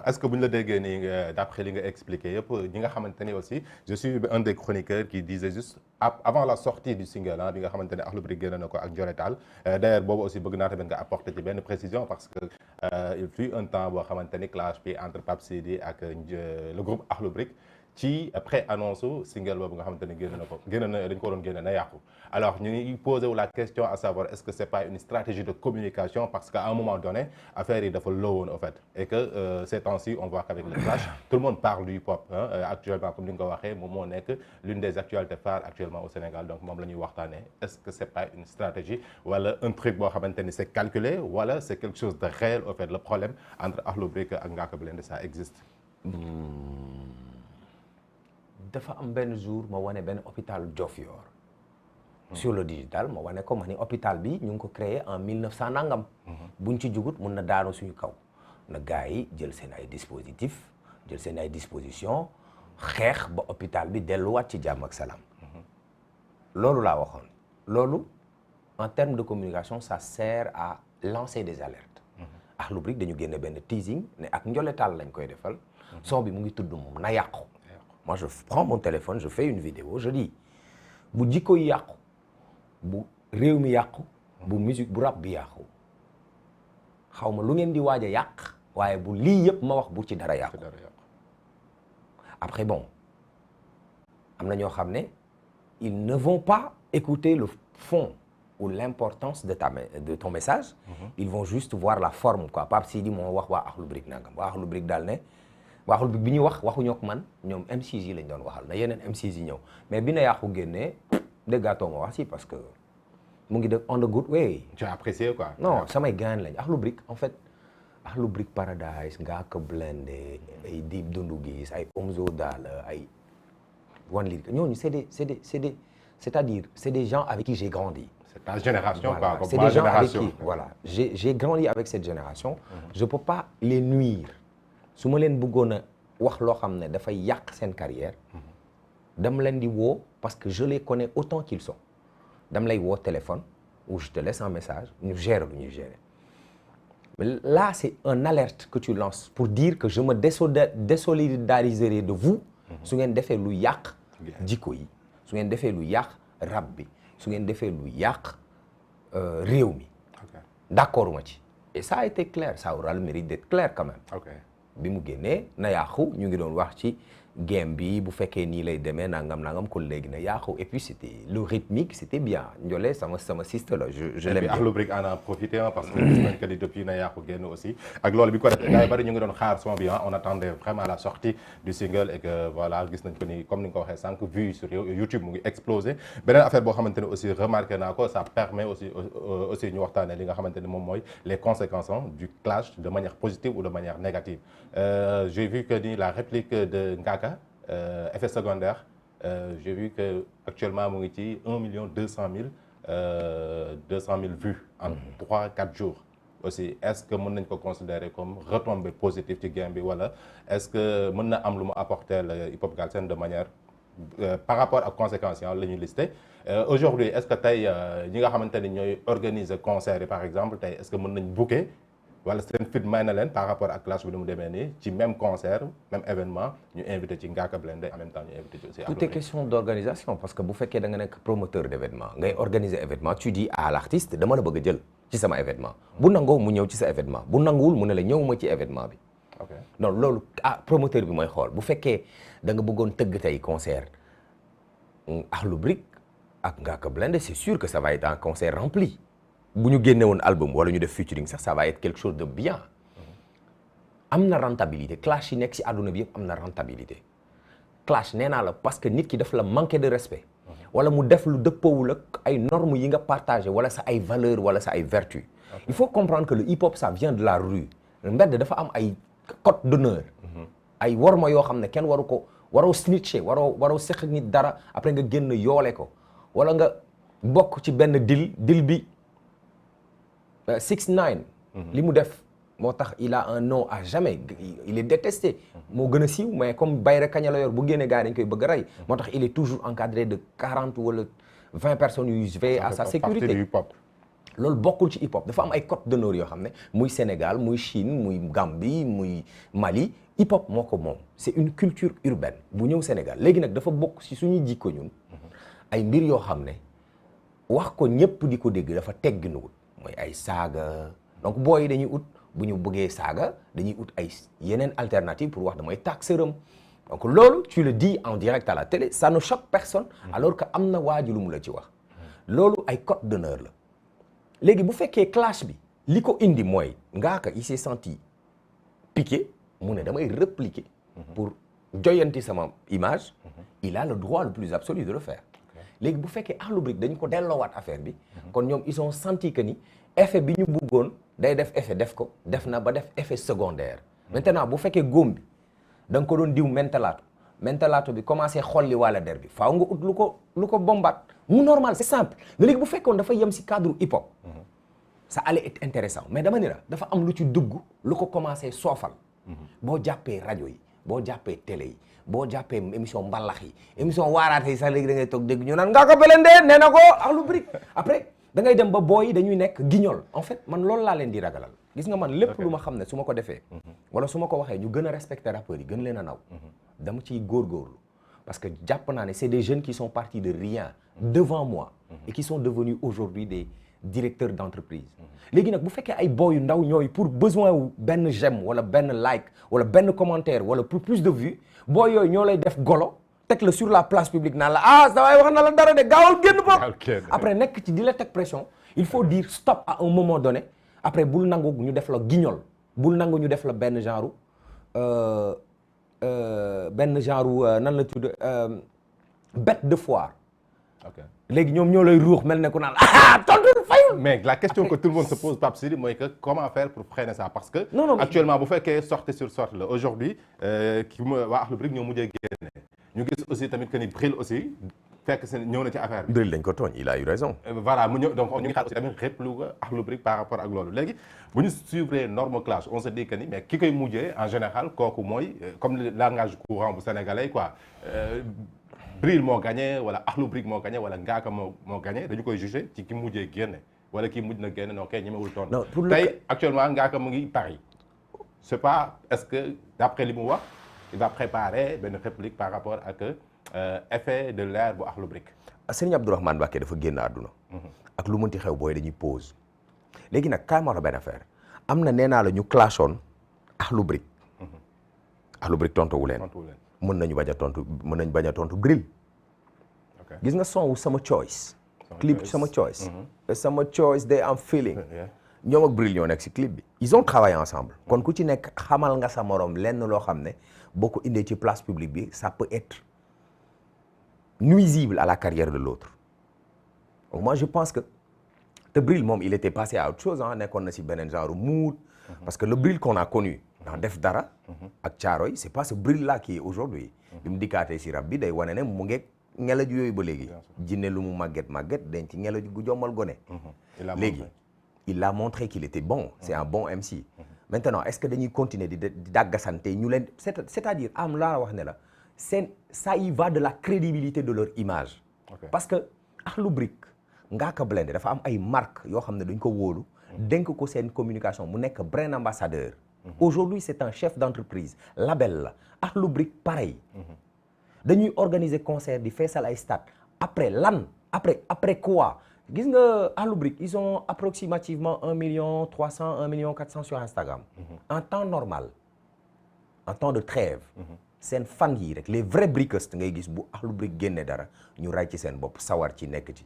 est-ce que bu ñu la déggee nii d'après li nga expliqué yëpp ñi nga xamante ni aussi je suis un des chroniqueurs qui disait juste avant la sortie du single bi nga xamante ne Akhlou Brick génne na ko ak Joretal d'ailleurs boobu aussi bëgg naa tamit nga apporter ci benn précision parce que il fut un temps boo xamante ni clash bi entre Pape Sidi ak le groupe Akhlou Brick ci pré-annonce single boobu nga xamante ne génn na dañ ko doon génne na yàqu alors ñu ngi posé wu la question à savoir est-ce que c'est pas une stratégie de communication parce qu'à un moment donné affaire yi dafa lowoon en fait et que ces temps-ci on voit qu'avec le clash tout le monde parle du hip-hop actuellement comme ni nga ko waxee moom moo nekk l'une des actualités phares actuellement au Sénégal donc moom la ñuy waxtaanee est-ce que c'est pas une stratégie wala un truc boo xamante ni c'est calculé wala c'est quelque chose de réel au fait le problème entre Akhlou Brick ak Ngaaka Blindé ça existe. dafa am benn jour ma wane benn hôpital Diofior sur le digital ma wane ko ma ni hôpital bi ñu ngi ko créé en 1900 nangam. buñ ci jugut mun na daanu suñu kaw. na gars yi jël seen ay dispositifs jël seen ay dispositions xeex ba hôpital bi delluwaat ci jàmm ak salaam. loolu laa waxoon. loolu en termes de communication ça sert à lancer des alertes. Akhlou Brick dañu génne benn teasing ne ak njoletaal lañ koy defal. son bi mu ngi tudd moom na yàqu. moi je prends mon téléphone je fais une vidéo je dis bu jikko yi yàqu bu réew mi yàqu bu musique bu rap bi yàqu xaw ma lu ngeen di waaj a yàq waaye bu lii yëpp ma wax bu ci dara yàqu après bon am na ñoo xam ne ils ne vont pas écouter le fond ou l'importance de ton message. Ils vont juste voir la forme quoi Pape Sidi moo wax waa Akhlou Brick nangam waa Akhlou Brick daal ne waa Akhlou Brick bi ñuy wax waxuñoo ak man ñoom MCs yi lañ doon waxal na yeneen MCs yi ñëw mais bi na yàqu génnee déggaatoo ma wax si parce que mu ngi def on the good way. tu as apprécié quoi. non samay gaañ lañ Akhlou Brick en fait Akhlou Brick Paradise Ngaaka Blindé ay Dip Doundou Guiss ay Omzo Dollar ay One Lyrical ñooñu c'est-à-dire c'est des gens avec qui j'ai grandi. C'est ta génération voilà. quoi. C'est des gens avec qui voilà j'ai grandi avec cette génération. Je peux pas les nuire. su ma leen bëggoon a wax loo xam ne dafay yàq seen carrière dama leen di woo parce que je les connais autant qu'ils sont dama lay woo téléphone ou je te laisse un message ñu gérer lu ñuy gérer mais là c'est un alerte que tu lances pour dire que je me désolidariserai de vous su ngeen defee lu yàq jikko yi su ngeen defee lu yàq rap bi su ngeen defee lu yàq réew mi d'accord ma ci et ça a été clair ça aura le mérite d'être clair quand même. bi mu génnee na yàqu ñu ngi doon wax ci game bi bu fekkee nii lay demee nangam kon léegi na yàqu et puis c'était le rythmique c'était bien Ndiolé sama sister la je l'aime bien. Akhlou Brick en a profité parce que gis nañ que ni depuis na yàqu génn aussi ak loolu bi ko defee gars yi bari ñu ngi doon xaar son bi on attendait vraiment la sortie du single et que voilà gis nañ ko ni comme ni nga ko waxee sànq vues sur YouTube mu ngi explosé beneen affaire boo xamante ne aussi remarqué naa ko ça permet aussi ñu waxtaanee li nga xamante ne moom mooy les conséquences du clash de manière positive ou de manière négative j'ai vu que ni la réplique de Ngaaka effet secondaire j'ai vu que actuellement mu ngi ci 1 200 000 vues en 3-4 jours aussi est-ce que mën nañ ko considérer comme retombée positive ci game bi wala est-ce que mën na am lu mu apporter le hip hop Galsen de manière par rapport ak conséquences yi la ñuy listé aujourd'hui est-ce que tey ñi nga xamante ni ñooy organiser concert yi par exemple tey est-ce que mën nañ booker wala seen fit may na leen par rapport ak clash bi ni mu demee nii ci même concert même événement ñu invité ci Ngaaka Blindé en même temps ñu invité ci aussi. Tout est question d'organisation parce que bu fekkee da nga nekk promoteur d'événement ngay organiser événement tu dis à l'artiste dama la bëgg a jël ci sama événement bu nangoo mu ñëw ci sa événement bu nanguwul mu ne la ñëwuma ci événement bi. ok non loolu promoteur bi mooy xool bu fekkee da nga bëggoon tëgg tey concert Akhlou Brick ak Ngaaka Blindé c'est sûr que ça va être un concert rempli. bu ñu génne woon album wala ñu def featuring sax ça va être quelque chose de bien am na rentabilité clash yi nekk ci àdduna bi yëpp am na rentabilité clash nee naa la parce que nit ki daf la manquer de respect wala mu def lu dëppoowul ak ay normes yi nga partagé wala sa ay valeurs wala sa ay vertus il faut comprendre que le hip hop ça vient de la rue mbedd dafa am ay code d'honneur ay worma yoo xam ne kenn waru ko waroo snitcher waroo seq ak nit dara après nga génn yoole ko wala nga bokk ci benn dil bi 6ix9ine li mu def moo tax il a un nom à jamais il est détesté moo gën a siiw mais comme Bayre Kaña la yor bu génnee gars yi dañ koy bëgg a rey moo tax il est toujours encadré de 40 wala 20 personnes yu veillent à sa sécurité. loolu bokkul ci hip hop dafa am ay code d'honneur yoo xam ne muy Sénégal muy Chine muy Gambie muy Mali hip hop moo ko moom c'est une culture urbaine bu ñëw Sénégal léegi nag dafa bokk ci suñuy jikko ñun ay mbir yoo xam ne wax ko ñëpp di ko dégg dafa tegginuwul mooy ay saaga donc booy yi dañuy ut bu ñu bëggee saaga dañuy ut ay yeneen alternative pour wax damay taag sërëm donc loolu tu le dis en direct à la télé ça ne choque personne alors que am na waaju lu mu la ci wax loolu ay code d'honneur la léegi bu fekkee clash bi li ko indi mooy Ngaaka il s'est senti piqué mu ne damay répliquer pour joyanti sama image il a le droit le plus absolu de le faire léegi bu fekkee Akhlou Brick dañ ko delloowaat affaire bi kon ñoom ils ont senti que ni effet bi ñu bëggoon day def effet def ko def na ba def effet secondaire maintenant bu fekkee góom bi da nga ko doon diw mentalato bi commencé xolli wala der bi faaw nga ut lu ko bombaat mu normal c'est simple mais léegi bu fekkoon dafa yem ci cadre hip hop ça allait être intéressant mais dama ni la dafa am lu ci dugg lu ko commencé soofal boo jàppee rajo yi boo jàppee télé yi boo jàppee émission mbalax yi émission waaraate yi sax léegi da ngay toog dégg ñu naan Ngaaka Blindé nee na ko Akhlou Brick après da ngay dem ba booy yi dañuy nekk guignol en fait man loolu laa leen di ragalal gis nga man lépp lu ma xam ne su ma ko defee wala su ma ko waxee ñu gën a respecter rappeurs yi gën leen a naw dama ciy góorgóorlu parce que jàpp naa ne c'est des jeunes qui sont partis de rien devant moi et qui sont devenus aujourd'hui des directeurs d'entreprise léegi nag bu fekkee ay booy yu ndaw ñooy pour besoin wu benn j'aime wala benn like wala benn commentaire wala pour plus de vues booy yooyu ñoo lay def golo teg la sur la place publique naan la ah sa waay wax na la dara de gaawal génn bopp après nekk ci di la teg pression il faut dire stop à un moment donné après bul nangu ñu def la guignol bul nangu ñu def la benn genre nan la tudd bête de foire léegi ñoom ñoo lay ruux mel ne ku naan tontu fayul. mais la question que tout le monde se pose Pape Sidi mooy que comment faire pour freiner ça parce que non, actuellement bu fekkee sortie sur sortie la aujourd'hui ki waa Akhlou Brick ñoo mujjee génne ñu gis aussi tamit que ni Bril aussi fekk seen ñëw na ci affaire bi. Bril dañ ko tooñ il a eu raison. voilà mu ñëw donc ñu ngi xaar aussi tamit réplique Akhlou Brick par rapport ak loolu léegi bu ñu suivre norme clash on se dit que ni mais ki koy mujjee en général kooku mooy comme le langage courant bu sénégalais quoi Bril moo gagné wala Akhlou Brick moo gagné wala Ngaaka moo gagné dañu koy jugé ci ki mujjee génne wala ki mujj na génne non kay ñemewul toon tey actuellement Ngaaka mu ngi Paris c'est pas est-ce que d'après li mu wax il va préparer benn réplique par rapport ak effet de l'air bu Akhlou Brick. Serigne Abdourahmane Mbacké dafa génn àdduna. ak lu mënti xew booy dañuy pause. léegi nag kaay ma la benn affaire am na nee naa la ñu clashoon Akhlou Brick. Akhlou Brick tontuwu leen. mën nañu bañ a tontu Bril. gis nga son wu sama choice. clip sama choice. sama choice day am feeling. ñoom ak Bril ñoo nekk ci clip bi. ils ont travaillé ensemble. kon ku ci nekk xamal nga sa morom lenn loo xam ne boo ko indee ci place publique bi ça peut être nuisible à la carrière de l'autre. Donc moi je pense que te Bril moom il était passé à autre chose nekkoon na ci beneen genre mood. parce que le Bril qu'on a connu dans Def Dara ak Thiaroye c'est pas ce Bril là qui est aujourd'hui bi mu dikkaatee ci rap bi day wane ne mu ngeeg ngelaj yooyu ba léegi jinne lu mu màgget denc ci ngelaj gu jommal gone léegi il a montré qu'il était bon c'est un bon MC maintenant est-ce que dañuy continuer di dàggasante ñu leen c'est-à-dire am laa wax ne la ça y va de la crédibilité de leur image parce que Akhlou Brick Ngaaka Blindé dafa am ay marques yoo xam ne dañ ko wóolu dénk ko seen communication mu nekk brand ambassadeur aujourd'hui c'est un chef d'entreprise label la Akhlou Brick pareil dañuy organiser concert di feesal ay stade après quoi gis nga Akhlou Brick ils ont approximativement 1,3 million 1,4 million sur Instagram en temps normal en temps de trêve seen fan yi rek les vrais brickers ngay gis bu Akhlou Brick génne dara ñu ray ci seen bopp sawar ci nekk ci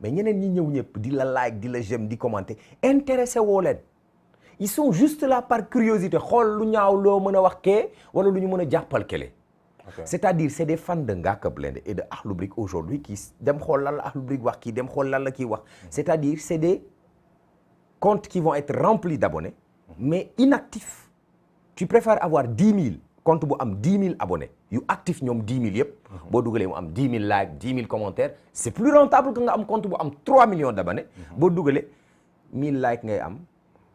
mais ñeneen ñi ñëw ñëpp di la like di la j'aime di commenter intéressé woo leen ils sont juste là par curiosité xool lu ñaaw loo mën a wax kee wala lu ñu mën a jàppal kele c'est-à-dire c'est des fans de Ngaaka Blindé et de Akhlou Brick aujourd'hui qui dem xool lan la Akhlou Brick wax kii dem xool lan la kii wax c'est-à-dire c'est des comptes qui vont être remplis d'abonnés mais inactifs tu préfères avoir 10 000 compte bu am 10 000 abonnés yu actif ñoom 10 000 yëpp boo dugalee mu am 10 000 likes 10 000 commentaires c'est plus rentable que nga am compte bu am 3 millions d'abonnés boo dugalee 1000 likes ngay am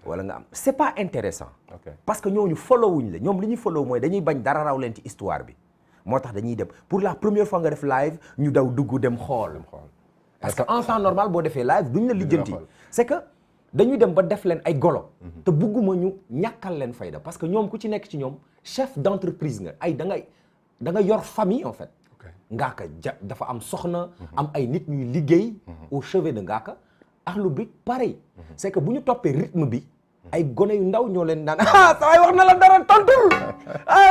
wala nga am c'est pas intéressant parce que ñooñu follow wuñ la ñoom li ñuy follow mooy dañuy bañ dara raw leen ci histoire bi moo tax dañuy dem pour la première fois nga def live ñu daw dugg dem xool parce que en temps normal boo defee live duñ la lijjanti xool. c'est que dañuy dem ba def leen ay golo te bugguma ñu ñàkkal leen fayda parce que ñoom ku ci nekk ci ñoom chef d'entreprise nga ay da nga yor famille en fait Ngaaka dafa am soxna am ay nit ñuy liggéey au chevet de Ngaaka Akhlou Brick pareil c'est que bu ñu toppee rythme bi ay gone yu ndaw ñoo leen naan saa waay wax na la dara tontul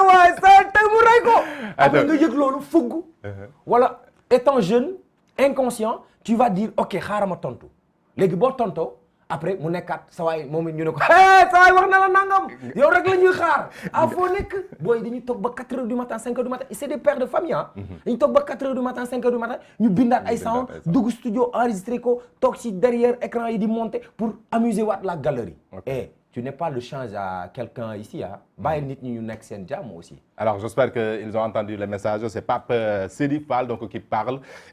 waay saa tey mu rey ko après nga yëg loolu fugg wala étant jeune inconscient tu vas dire ok xaaral ma tontu léegi boo tontoo après mu nekkaat sa waay moom it ñu ne ko sa waay wax na la nangam yow rek la ñuy xaar foo nekk booy dañuy toog ba 4 heures du matin 5 heures du matin et c'est des pères de famille dañuy toog ba 4 heures du matin 5 heures du matin ñu bindaat ay sound dugg studio enregistré ko toog ci derrière écran yi di monter pour amuser waat la galerie et tu n'es pas le change à quelqu'un ici bàyyi nit ñi ñu nekk seen jàmm aussi. Alors j'espère qu'ils ont entendu le message. C'est Pape Sidi Fall donc qui parle